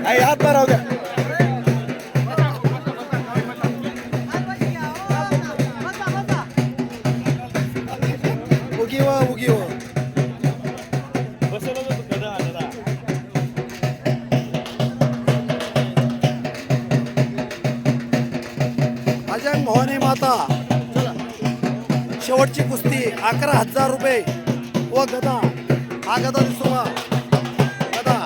आई हात राहू द्या. उगी व उगी व अजंग भवानी माता शेवटची कुस्ती 11,000 रुपये व गदा. हा गदा दिसतो का गदा.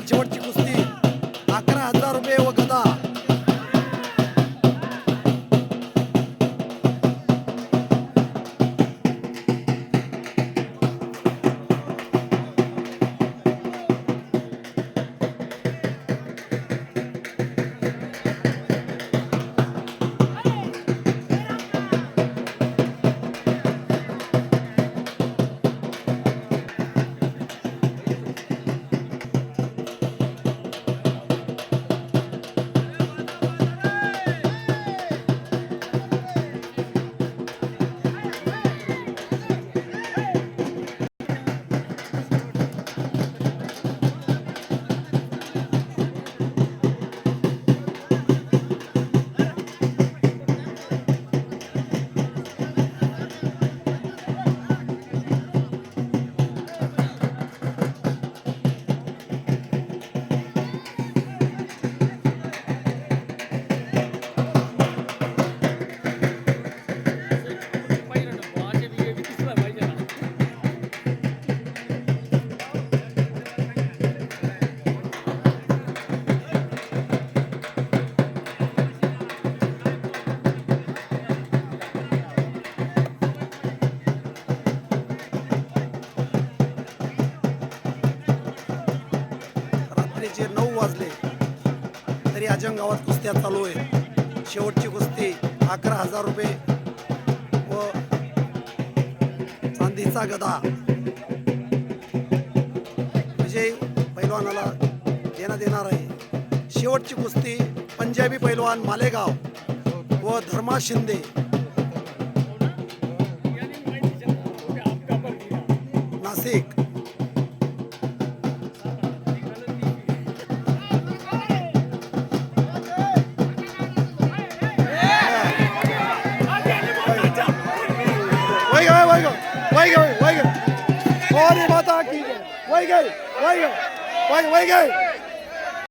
शेवटची कुस्ती 11,000 रुपये व गदा. रात्रीचे 9 वाजले तरी अजंग गावात कुस्त्या चालू आहे. शेवटची कुस्ती 11,000 रुपये व चांदीचा गदा. विजय पैलवानाला देण्यात येणार आहे. शेवटची कुस्ती पंजाबी पैलवान मालेगाव व धर्मा शिंदे. नाशिक. भवानी माता की वही गई.